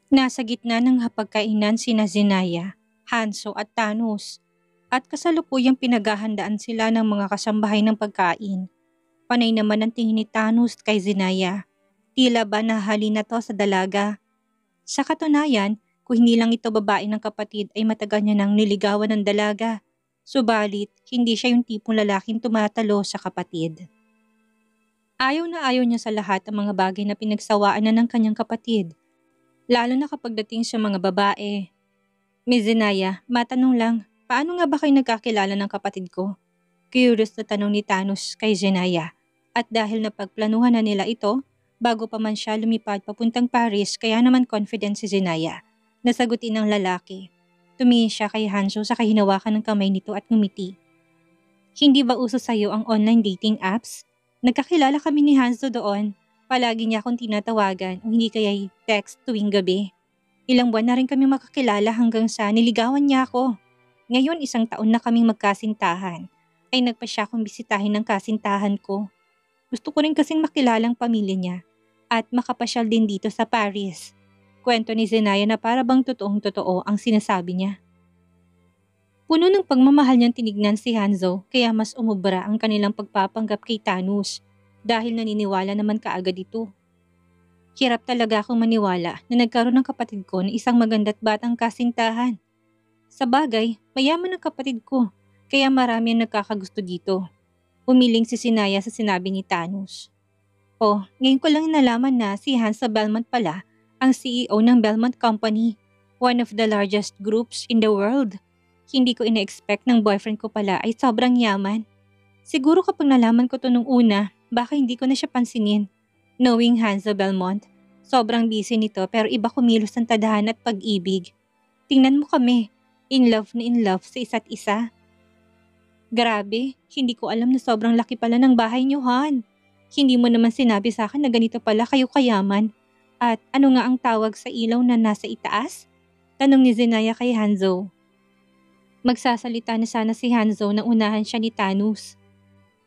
Nasa gitna ng hapagkainan sina Zenaya, Hanso at Thanos at kasalukuyang pinaghahandaan sila ng mga kasambahay ng pagkain. Panay naman ang tingin ni Thanos kay Zenaya. Tila ba nahali na to sa dalaga? Sa katunayan, kung hindi lang ito babae ng kapatid ay matagal niya nang niligawan ng dalaga. Subalit, hindi siya yung tipong lalaking tumatalo sa kapatid. Ayaw niya sa lahat ang mga bagay na pinagsawaan na ng kanyang kapatid. Lalo na kapag dating sa mga babae. Miss Zenaya, matanong lang, paano nga ba kayo nagkakilala ng kapatid ko? Curious na tanong ni Thanos kay Zenaya. At dahil napagplanuhan na nila ito, bago pa man siya lumipad papuntang Paris kaya naman confident si Zenaya. Nasagutin ng lalaki. Tumingin siya kay Hanzo sa kahinawakan ng kamay nito at ngumiti. Hindi ba uso sa'yo ang online dating apps? Nagkakilala kami ni Hanzo doon. Palagi niya akong tinatawagan o hindi kaya'y text tuwing gabi. Ilang buwan na rin kami makakilala hanggang sa niligawan niya ako. Ngayon 1 taon na kaming magkasintahan. Ay nagpa siya akong bisitahin ng kasintahan ko. Gusto ko rin kasing makilalang pamilya niya at makapasyal din dito sa Paris. Kwento ni Zenaya na para bang totoong totoo ang sinasabi niya. Puno ng pagmamahal niyang tinignan si Hanzo kaya mas umubra ang kanilang pagpapanggap kay Thanos dahil naniniwala naman kaagad ito. Hirap talaga akong maniwala na nagkaroon ng kapatid ko ng isang maganda't batang kasintahan. Sa bagay, mayaman ang kapatid ko, kaya marami ang nagkakagusto dito. Umiling si Sinaya sa sinabi ni Thanos. Oh, ngayon ko lang nalaman na si Hansa Belmont pala ang CEO ng Belmont Company, one of the largest groups in the world. Hindi ko ina-expect ng boyfriend ko pala ay sobrang yaman. Siguro kapag nalaman ko to nung una, baka hindi ko na siya pansinin. Knowing Hansa Belmont, sobrang busy nito pero iba kumilos ang tadhana at pag-ibig. Tingnan mo kami, in love sa isa't isa. Grabe, hindi ko alam na sobrang laki pala ng bahay niyo, Han. Hindi mo naman sinabi sa akin na ganito pala kayo kayaman. At ano nga ang tawag sa ilaw na nasa itaas? Tanong ni Zenaya kay Hanzo. Magsasalita na sana si Hanzo na unahan siya ni Thanos.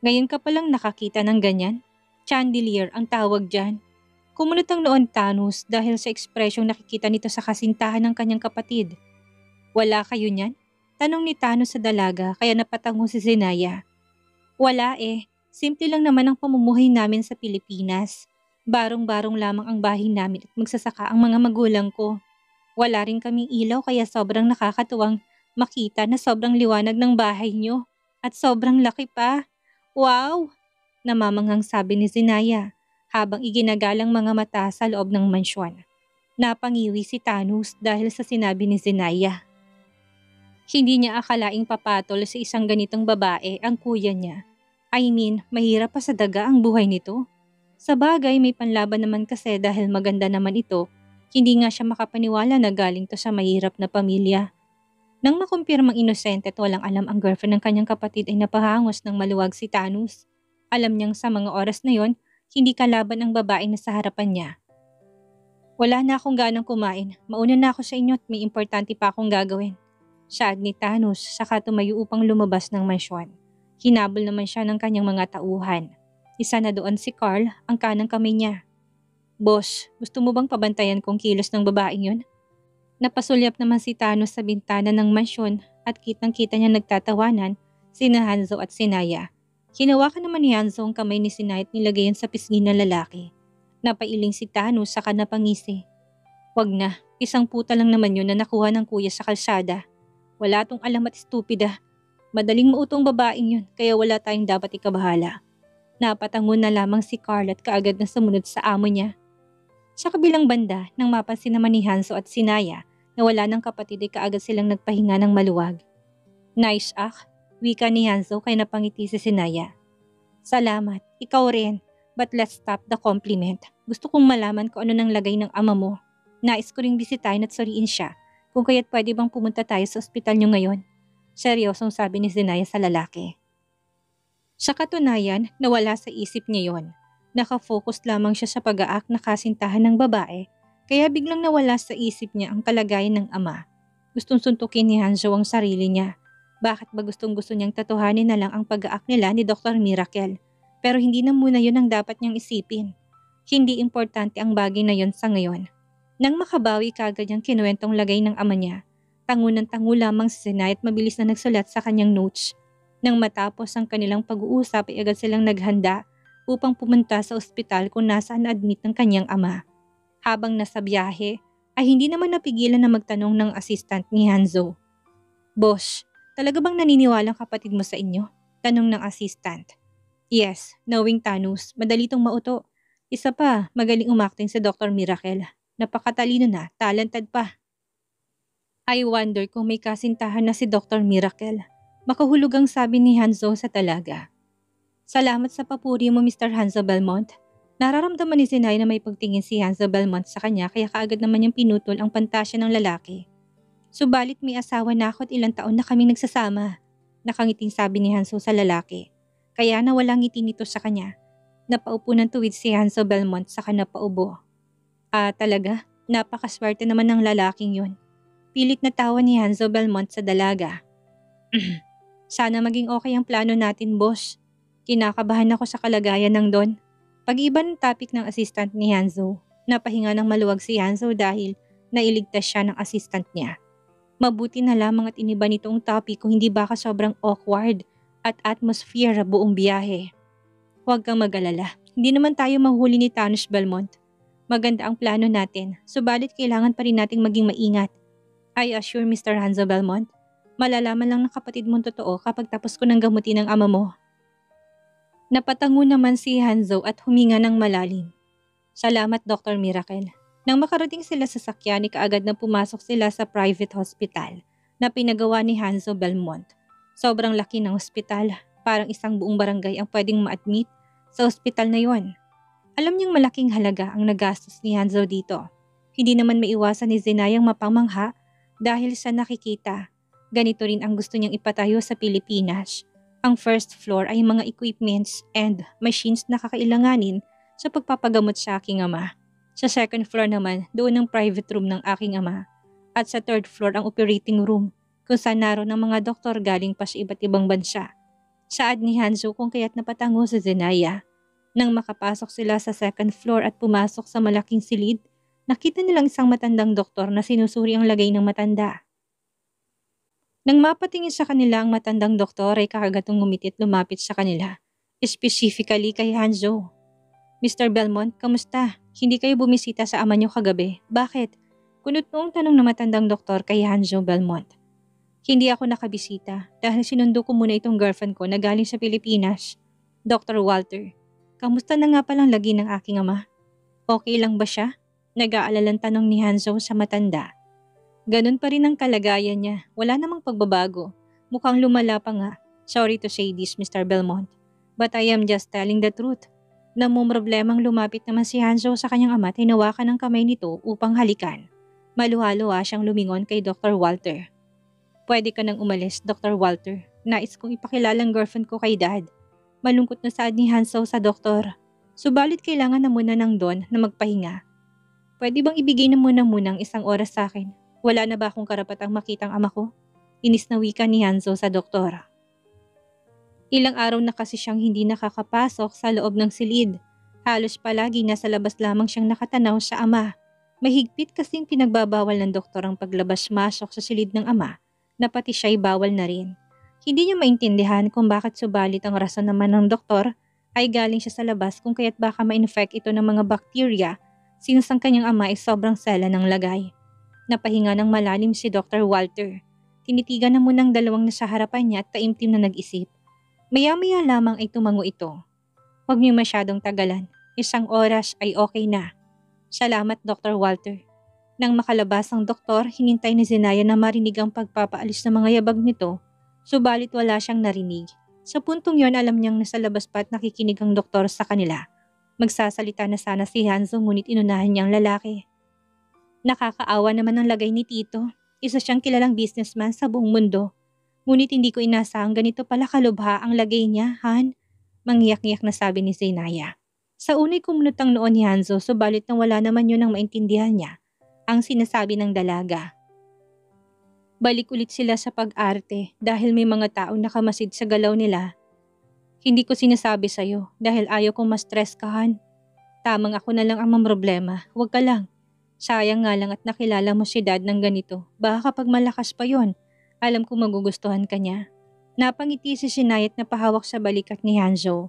Ngayon ka palang nakakita ng ganyan? Chandelier ang tawag dyan. Kumunot ang noon Thanos dahil sa ekspresyong nakikita nito sa kasintahan ng kanyang kapatid. Wala kayo niyan? Tanong ni Thanos sa dalaga kaya napatango si Zenaya. Wala eh. Simple lang naman ang pamumuhay namin sa Pilipinas. Barong-barong lamang ang bahay namin at magsasaka ang mga magulang ko. Wala rin kaming ilaw kaya sobrang nakakatuwang makita na sobrang liwanag ng bahay nyo. At sobrang laki pa. Wow! Namamanghang sabi ni Zenaya habang iginagalang mga mata sa loob ng mansyon. Napangiwi si Thanos dahil sa sinabi ni Zenaya. Hindi niya akalaing papatol sa isang ganitong babae ang kuya niya. I mean, mahirap pa sa daga ang buhay nito. Sa bagay, may panlaban naman kasi dahil maganda naman ito, hindi nga siya makapaniwala na galing to sa mahirap na pamilya. Nang makumpirmang inosente at walang alam ang girlfriend ng kanyang kapatid ay napahangos ng maluwag si Thanos. Alam niyang sa mga oras na yon, hindi kalaban ang babae na sa harapan niya. Wala na akong ganang kumain, mauna na ako sa inyo at may importante pa akong gagawin. Saad ni Thanos saka tumayo upang lumabas ng mansyon. Hinabol naman siya ng kanyang mga tauhan. Isa na doon si Carl, ang kanang kamay niya. Boss, gusto mo bang pabantayan kong kilos ng babaeng yun? Napasulyap naman si Thanos sa bintana ng mansyon at kitang-kita niya nagtatawanan sina Hanzo at Sinaya. Hinawakan naman ni Hanzo ang kamay ni Sinaya at nilagayan sa pisngi ng lalaki. Napailing si Thanos saka napangisi. Wag na, isang puta lang naman yun na nakuha ng kuya sa kalsada. Wala tong alam at estupida. Madaling mautong babaeng yun kaya wala tayong dapat ikabahala. Napatangon na lamang si Carl at kaagad na sumunod sa amo niya. Sa kabilang banda, nang mapansin naman ni Hanzo at Sinaya na wala ng kapatid ay kaagad silang nagpahinga ng maluwag. Nice wika ni Hanzo kaya napangiti si Sinaya. Salamat, ikaw rin. But let's stop the compliment. Gusto kong malaman kung ano nang lagay ng ama mo. Nais ko ring bisitahin at suriin siya. Kung kaya't pwede bang pumunta tayo sa ospital niyo ngayon? Seryosong sabi ni Zenaya sa lalaki. Sa katunayan, nawala sa isip niya yon. Nakafocus lamang siya sa pag-aak na kasintahan ng babae, kaya biglang nawala sa isip niya ang kalagayan ng ama. Gustong suntukin ni Hanzo ang sarili niya. Bakit ba gustong gusto niyang tatuhanin na lang ang pag-aak nila ni Dr. Miracle? Pero hindi na muna yon ang dapat niyang isipin. Hindi importante ang bagay na yon sa ngayon. Nang makabawi kagad yung kinuwentong lagay ng ama niya, tango ng tango lamang si Zenay at mabilis na nagsulat sa kanyang notes. Nang matapos ang kanilang pag-uusap ay agad silang naghanda upang pumunta sa ospital kung nasaan na-admit ng kanyang ama. Habang nasa biyahe, ay hindi naman napigilan na magtanong ng assistant ni Hanzo. "Boss, talaga bang naniniwalang kapatid mo sa inyo?" Tanong ng assistant. "Yes, knowing Thanos, madali tong mauto. Isa pa, magaling umakting si Dr. Miracle. Napakatalino na, talented pa." "I wonder kung may kasintahan na si Dr. Miracle." Makahulugang sabi ni Hanzo sa talaga. "Salamat sa papuri mo, Mr. Hanzo Belmont." Nararamdaman ni Zenay na may pagtingin si Hanzo Belmont sa kanya kaya kaagad naman niyang pinutol ang pantasya ng lalaki. "Subalit may asawa na ako at ilang taon na kaming nagsasama." Nakangiting sabi ni Hanzo sa lalaki. Kaya nawalang ngiti nito sa kanya. Napaupo ng tuwid si Hanzo Belmont saka napaubo. "Ah, talaga? Napakaswerte naman ng lalaking yun." Pilit na tawa ni Hanzo Belmont sa dalaga. "Sana maging okay ang plano natin, boss. Kinakabahan ako sa kalagayan ng Don." Pag-iba ng topic ng assistant ni Hanzo, napahinga ng maluwag si Hanzo dahil nailigtas siya ng assistant niya. Mabuti na lamang at iniba nitong topic kung hindi baka sobrang awkward at atmosphere buong biyahe. "Huwag kang mag-alala, hindi naman tayo mahuli ni Thanos Belmont. Maganda ang plano natin, subalit kailangan pa rin nating maging maingat. I assure Mr. Hanzo Belmont, malalaman lang ng kapatid mong totoo kapag tapos ko ng gamutin ang ama mo." Napatango naman si Hanzo at huminga ng malalim. "Salamat, Dr. Miracle." Nang makarating sila sa sakyan, kaagad na pumasok sila sa private hospital na pinagawa ni Hanzo Belmont. Sobrang laki ng ospital, parang isang buong barangay ang pwedeng ma-admit sa ospital na yon. Alam niyang malaking halaga ang nagastos ni Hanzo dito. Hindi naman maiwasan ni Zenayang mapamangha dahil sa nakikita. Ganito rin ang gusto niyang ipatayo sa Pilipinas. Ang first floor ay mga equipments and machines na kakailanganin sa pagpapagamot sa aking ama. Sa second floor naman, doon ang private room ng aking ama. At sa third floor ang operating room, kung saan naroon ang mga doktor galing pa sa iba't ibang bansa. Saad ni Hanzo kung kaya't napatango sa Zenaya. Nang makapasok sila sa second floor at pumasok sa malaking silid, nakita nilang isang matandang doktor na sinusuri ang lagay ng matanda. Nang mapatingin sa kanila ang matandang doktor ay kakagatong ngumiti at lumapit sa kanila, specifically kay Hanzo. "Mr. Belmont, kamusta? Hindi kayo bumisita sa ama niyo kagabi. Bakit?" Kunot noong tanong ng matandang doktor kay Hanzo Belmont. "Hindi ako nakabisita dahil sinundo ko muna itong girlfriend ko na galing sa Pilipinas. Dr. Walter, kamusta na nga palang lagi ng aking ama? Okay lang ba siya?" Nag-aalalang tanong ni Hanzo sa matanda. "Ganun pa rin ang kalagayan niya. Wala namang pagbabago. Mukhang lumala pa nga. Sorry to say this, Mr. Belmont. But I am just telling the truth." Namumroblemang lumapit naman si Hanzo sa kanyang ama at hinawakan ng kamay nito upang halikan. Maluha-luha siyang lumingon kay Dr. Walter. "Pwede ka nang umalis, Dr. Walter. Nais kong ipakilalang girlfriend ko kay Dad." Malungkot na saad ni Hanzo sa doktor. Subalit kailangan na muna ng Don na magpahinga. "Pwede bang ibigay na muna ang isang oras sa akin? Wala na ba akong karapatang makitang ama ko?" Inis na wika ni Hanzo sa doktor. Ilang araw na kasi siyang hindi nakakapasok sa loob ng silid. Halos palagi nasa labas lamang siyang nakatanaw sa ama. Mahigpit kasing pinagbabawal ng doktor ang paglabas-masok sa silid ng ama na pati siya'y bawal na rin. Hindi niya maintindihan kung bakit subalit ang rason naman ng doktor ay galing siya sa labas kung kaya't baka ma-infect ito ng mga bakterya since ang kanyang ama ay sobrang sela ng lagay. Napahinga ng malalim si Dr. Walter. Tinitigan na munang dalawang nasa harapan niya at taimtim na nag-isip. Maya-maya lamang ay tumango ito. "Huwag niyo masyadong tagalan. Isang oras ay okay na." "Salamat, Dr. Walter." Nang makalabas ang doktor, hinintay ni Zenaya na marinig ang pagpapaalis ng mga yabag nito, subalit wala siyang narinig. Sa puntong yon alam niyang nasa labas pa at nakikinig ang doktor sa kanila. Magsasalita na sana si Hanzo ngunit inunahan niyang lalaki. "Nakakaawa naman ang lagay ni Tito. Isa siyang kilalang businessman sa buong mundo. Ngunit hindi ko inasahang ganito pala kalubha ang lagay niya, Han." Mangyak-ngyak na sabi ni Zenaya. Sa unay kumunot ang noon ni Hanzo subalit nang wala naman yun ang maintindihan niya ang sinasabi ng dalaga. Balik ulit sila sa pag-arte dahil may mga taong nakamasid sa galaw nila. "Hindi ko sinasabi sa'yo dahil ayaw kong ma-stress ka, Han. Tamang ako na lang ang mamroblema, huwag ka lang. Sayang nga lang at nakilala mo si dad ng ganito. Baka kapag malakas pa yon, alam ko magugustuhan ka niya. Napangiti si Sinay at napahawak sa balikat ni Hanzo.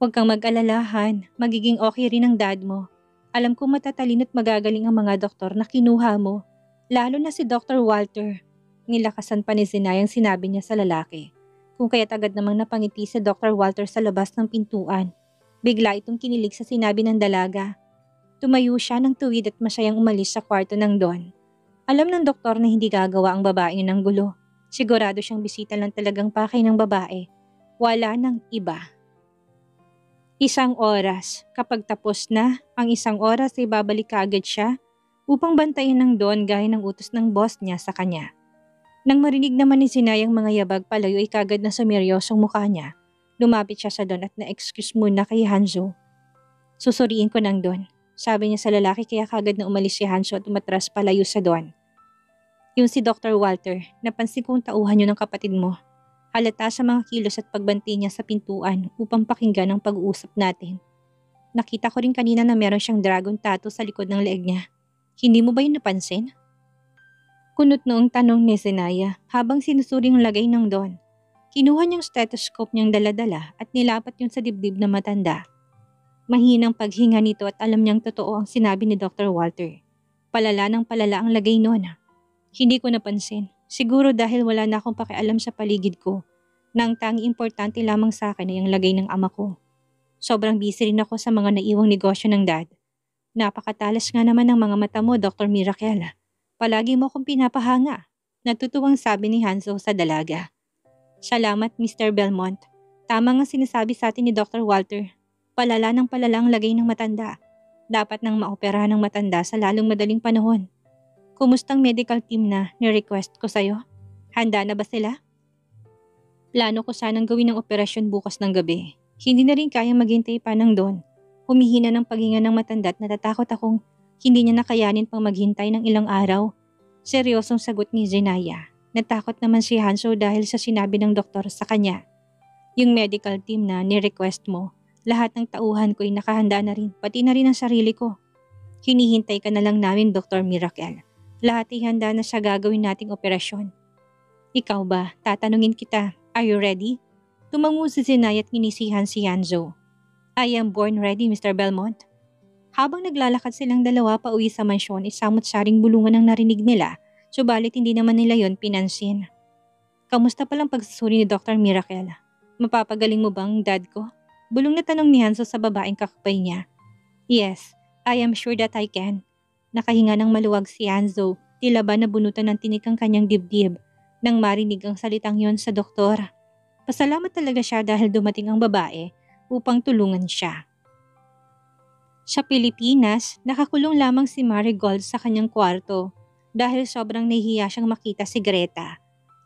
Huwag kang mag-alalahan, magiging okay rin ang dad mo. Alam ko matatalino at magagaling ang mga doktor na kinuha mo. Lalo na si Dr. Walter. Nilakasan pa ni Sinay ang sinabi niya sa lalaki. Kung kaya't agad namang napangiti si Dr. Walter sa labas ng pintuan. Bigla itong kinilig sa sinabi ng dalaga. Tumayo siya ng tuwid at masayang umalis sa kwarto ng Don. Alam ng doktor na hindi gagawa ang babae ng gulo. Sigurado siyang bisita lang talagang pakay ng babae. Wala nang iba. 1 oras. Kapag tapos na, ang 1 oras ay babalik kaagad siya upang bantayan ng Don gaya ng utos ng boss niya sa kanya. Nang marinig naman ni Sinay ang mga yabag palayo ay kagad na sumeryosong mukha niya. Lumapit siya sa Don at na-excuse muna kay Hanzo. Susuriin ko ng Don. Sabi niya sa lalaki kaya kagad na umalis si Hanzo at umatras palayo sa Don. Yung si Dr. Walter, napansin kong tauhan yun ng kapatid mo. Halata sa mga kilos at pagbanti niya sa pintuan upang pakinggan ang pag-uusap natin. Nakita ko rin kanina na meron siyang dragon tattoo sa likod ng leeg niya. Hindi mo ba yun napansin? Kunot noong tanong ni Zenaya habang sinusuri ang lagay ng Don. Kinuha niyang stethoscope niyang daladala at nilapat yun sa dibdib na matanda. Mahinang paghinga nito at alam niyang totoo ang sinabi ni Dr. Walter. Palala ng palala ang lagay noon. Hindi ko napansin. Siguro dahil wala na akong pakialam sa paligid ko. Na ang tanging importante lamang sa akin ay ang lagay ng ama ko. Sobrang busy rin ako sa mga naiwang negosyo ng dad. Napakatalas nga naman ng mga mata mo, Dr. Miracle. Palagi mo akong pinapahanga. Natutuwang sabi ni Hanzo sa dalaga. Salamat, Mr. Belmont. Tama nga sinasabi sa atin ni Dr. Walter. Palala ng palala ang lagay ng matanda. Dapat nang maoperahan ng matanda sa lalong madaling panahon. Kumustang medical team na ni-request ko sa'yo? Handa na ba sila? Plano ko sanang gawin ang operasyon bukas ng gabi. Hindi na rin kayang maghintay pa ng Don. Humihina ng paghinga ng matanda at natatakot akong hindi niya nakayanin pang maghintay ng ilang araw. Seryosong sagot ni Zenaya. Natakot naman si Hanzo dahil sa sinabi ng doktor sa kanya. Yung medical team na ni-request mo, lahat ng tauhan ko ay nakahanda na rin, pati na rin ang sarili ko. Hinihintay ka na lang namin, Dr. Miracle. Lahat ay handa na sa gagawin nating operasyon. Ikaw ba? Tatanungin kita. Are you ready? Tumango si Zenaya at nginisihan si Hanzo. I am born ready, Mr. Belmont. Habang naglalakad silang dalawa pa uwi sa mansyon, isamot-saring bulungan ang narinig nila, subalit hindi naman nila yon pinansin. Kamusta palang pagsusuri ni Dr. Miracle? Mapapagaling mo bang dad ko? Bulong na tanong ni Hanzo sa babaeng kakapay niya. Yes, I am sure that I can. Nakahinga ng maluwag si Hanzo, tila ba nabunutan ng tinik ang kanyang dibdib nang marinig ang salitang yon sa doktor. Pasalamat talaga siya dahil dumating ang babae upang tulungan siya. Sa Pilipinas, nakakulong lamang si Marigold sa kanyang kwarto dahil sobrang nahihiya siyang makita si Greta.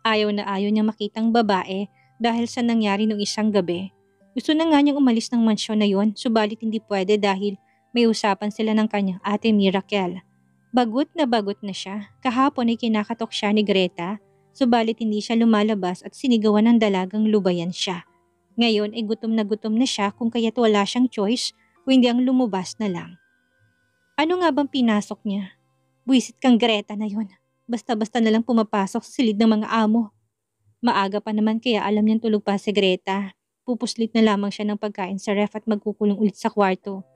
Ayaw na ayaw niya makitang babae dahil sa nangyari nung isang gabi. Gusto na nga niyang umalis ng mansyon na yon, subalit hindi pwede dahil may usapan sila ng kanyang ate Miracle. Bagot na siya. Kahapon ay kinakatok siya ni Greta, subalit hindi siya lumalabas at sinigawan ng dalagang lubayan siya. Ngayon ay gutom na siya kung kaya't wala siyang choice kung hindi ang lumabas na lang. Ano nga bang pinasok niya? Buwisit kang Greta na yon. Basta-basta na lang pumapasok sa silid ng mga amo. Maaga pa naman kaya alam niyang tulog pa si Greta. Pupuslit na lamang siya ng pagkain sa ref at magkukulong ulit sa kwarto.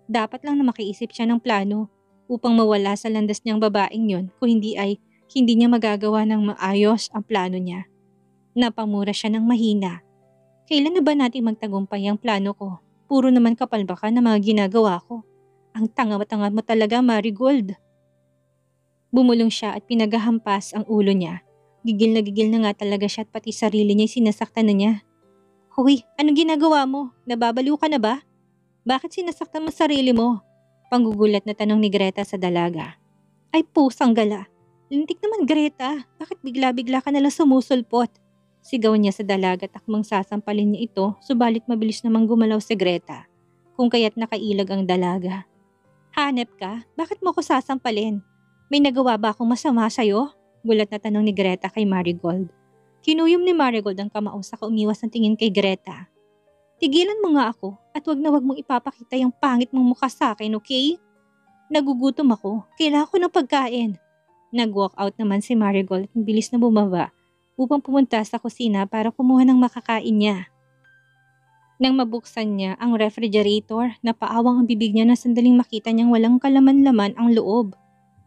Dapat lang na makiisip siya ng plano upang mawala sa landas niyang babaeng yon kung hindi ay hindi niya magagawa ng maayos ang plano niya. Napamura siya ng mahina. Kailan na ba natin magtagumpay ang plano ko? Puro naman kapalbakan na mga ginagawa ko. Ang tanga-tanga mo talaga, Marigold. Bumulong siya at pinagahampas ang ulo niya. Gigil na nga talaga siya at pati sarili niya sinasaktan na niya. Hoy, anong ginagawa mo? Nababaliw ka na ba? Bakit sinasaktan mo sarili mo? Panggugulat na tanong ni Greta sa dalaga. Ay pusang gala. Lintik naman Greta, bakit bigla-bigla ka nalang sumusulpot? Sigaw niya sa dalaga at akmang sasampalin niya ito, subalit mabilis namang gumalaw si Greta. Kung kaya't nakailag ang dalaga. Hanep ka? Bakit mo ko sasampalin? May nagawa ba akong masama sa'yo? Gulat na tanong ni Greta kay Marigold. Kinuyom ni Marigold ang kamao sa umiwas ng tingin kay Greta. Tigilan mo nga ako at wag na wag mong ipapakita yung pangit mong mukha sa akin, okay? Nagugutom ako. Kailangan ko ng pagkain. Nag-walk out naman si Marigold at bilis na bumaba upang pumunta sa kusina para kumuha ng makakain niya. Nang mabuksan niya ang refrigerator, napaawang ang bibig niya na sandaling makita niyang walang kalaman-laman ang loob.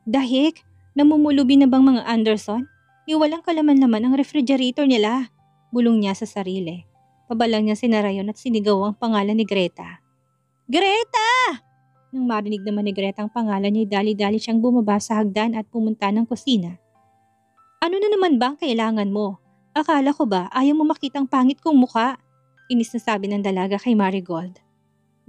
Dahik, namumulubi na bang mga Anderson? Walang kalaman-laman ang refrigerator nila. Bulong niya sa sarili. Pabalang niya sinara yun at sinigaw ang pangalan ni Greta. Greta! Nang marinig naman ni Greta ang pangalan niya, dali-dali siyang bumaba sa hagdan at pumunta ng kusina. Ano na naman ba ang kailangan mo? Akala ko ba ayaw mo makitang pangit kong mukha? Inis na sabi ng dalaga kay Marigold.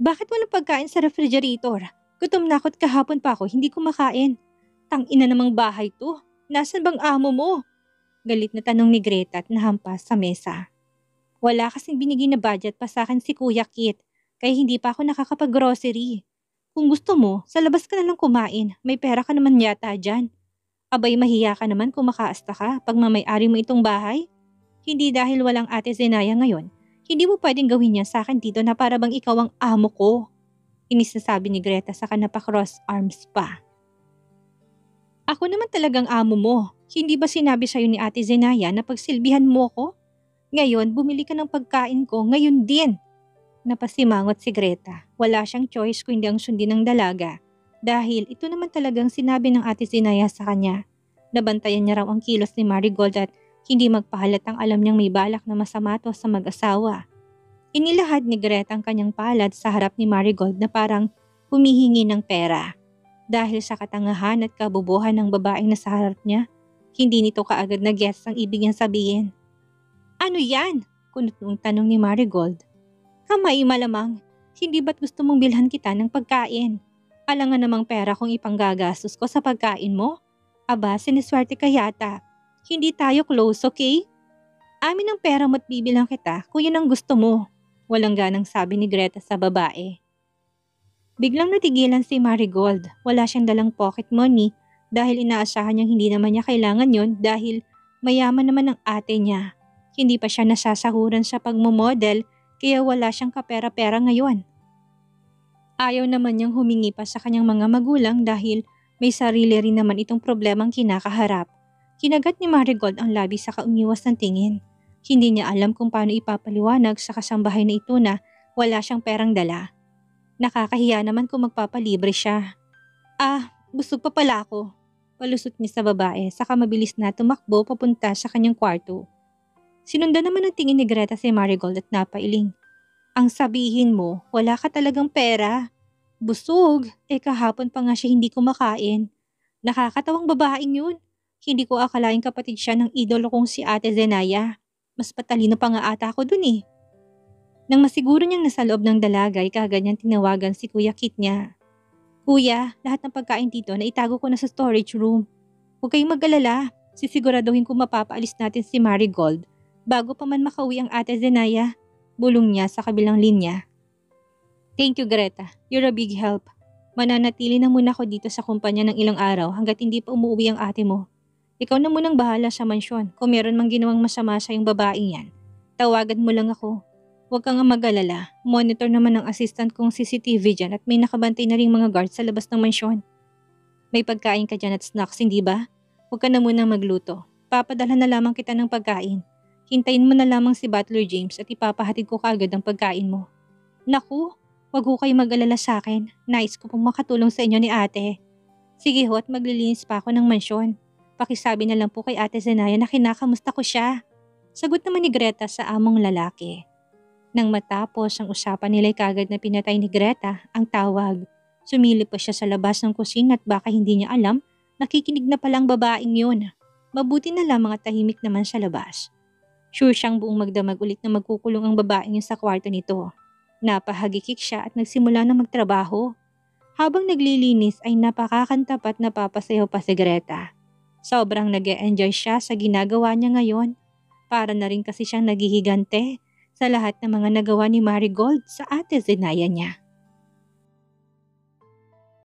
Bakit walang pagkain sa refrigerator? Gutom na ako't kahapon pa ako hindi kumakain. Tang-ina namang bahay to. Nasaan bang amo mo? Galit na tanong ni Greta at nahampas sa mesa. Wala kasing binigay na budget pa sa akin si Kuya Kit, kaya hindi pa ako nakakapag-grocery. Kung gusto mo, sa labas ka na lang kumain. May pera ka naman yata dyan. Abay, mahiya ka naman kung makaasta ka pag mamay-ari mo itong bahay. Hindi dahil walang Ate Zenaya ngayon, hindi mo pwedeng gawin yan sa akin dito na para bang ikaw ang amo ko. Inis na sabi ni Greta saka napaka-cross arms pa. Ako naman talagang amo mo. Hindi ba sinabi sa'yo ni Ate Zenaya na pagsilbihan mo ko? Ngayon, bumili ka ng pagkain ko, ngayon din. Napasimangot si Greta. Wala siyang choice kundi ang sundin ng dalaga. Dahil ito naman talagang sinabi ng Ate Zenaya sa kanya. Nabantayan niya raw ang kilos ni Marigold at hindi magpahalatang alam niyang may balak na masama to sa mag-asawa. Inilahad ni Greta ang kanyang palad sa harap ni Marigold na parang humihingi ng pera. Dahil sa katangahan at kabubuhan ng babaeng nasa harap niya, hindi nito kaagad na gets ang ibig niyang sabihin. Ano yan? Kunot ng tanong ni Marigold. Kamay malamang, hindi ba't gusto mong bilhan kita ng pagkain? Alangan namang pera kung ipanggagastos ko sa pagkain mo? Aba, siniswerte ka yata. Hindi tayo close, okay? Amin ang pera mo't bibilang kita kung yun ang gusto mo. Walang ganang sabi ni Greta sa babae. Biglang natigilan si Marigold. Wala siyang dalang pocket money dahil inaasahan niyang hindi naman niya kailangan yon dahil mayaman naman ang ate niya. Hindi pa siya nasasahuran sa pagmomodel kaya wala siyang kapera-pera ngayon. Ayaw naman niyang humingi pa sa kanyang mga magulang dahil may sarili rin naman itong problemang kinakaharap. Kinagat ni Marigold ang labi sa umiwas ng tingin. Hindi niya alam kung paano ipapaliwanag sa kasambahay na ito na wala siyang perang dala. Nakakahiya naman kung magpapalibre siya. Busog pa pala ako. Palusot niya sa babae saka mabilis na tumakbo papunta sa kanyang kwarto. Sinundan naman ng tingin ni Greta si Marigold at napailing. Ang sabihin mo, wala ka talagang pera. Busog, kahapon pa nga siya hindi kumakain. Nakakatawang babaeng yun. Hindi ko akalaing kapatid siya ng idolo kong si Ate Zenaya. Mas patalino pa nga ata ako dun eh. Nang masiguro niyang nasa loob ng dalagay, kagad niyang tinawagan si Kuya Kit niya. Kuya, lahat ng pagkain dito na itago ko na sa storage room. Huwag kayong mag-alala, sisiguraduhin kung mapapaalis natin si Marigold bago pa man makauwi ang Ate Zenaya. Bulong niya sa kabilang linya. Thank you Greta, you're a big help. Mananatili na muna ako dito sa kumpanya ng ilang araw hanggat hindi pa umuwi ang ate mo. Ikaw na munang bahala sa mansyon kung meron mang ginawang masama sa yung babaeng yan. Tawagan mo lang ako. Huwag kang mag-alala, monitor naman ng assistant kong CCTV dyan at may nakabantay na ring mga guards sa labas ng mansyon. May pagkain ka dyan at snacks, hindi ba? Huwag ka na munang magluto. Papadala na lamang kita ng pagkain. Hintayin mo na lamang si Butler James at ipapahatid ko kaagad ang pagkain mo. Naku, wag ho kayo mag-alala sa akin. Nais ko pong makatulong sa inyo ni ate. Sige ho at maglilinis pa ako ng mansyon. Pakisabi na lang po kay Ate Zenaya na kinakamusta ko siya. Sagot naman ni Greta sa among lalaki. Nang matapos ang usapan nila'y kagad na pinatay ni Greta ang tawag. Sumilip pa siya sa labas ng kusina at baka hindi niya alam, nakikinig na palang babaeng yun. Mabuti na lamang at tahimik naman sa labas. Sure siyang buong magdamag ulit na magkukulong ang babaeng yun sa kwarto nito. Napahagikik siya at nagsimula na magtrabaho. Habang naglilinis ay napakakantap at napapasayaw pa si Greta. Sobrang nag-e-enjoy siya sa ginagawa niya ngayon. Para na rin kasi siyang naghihigante sa lahat ng mga nagawa ni Marigold sa Ate Zenaya niya.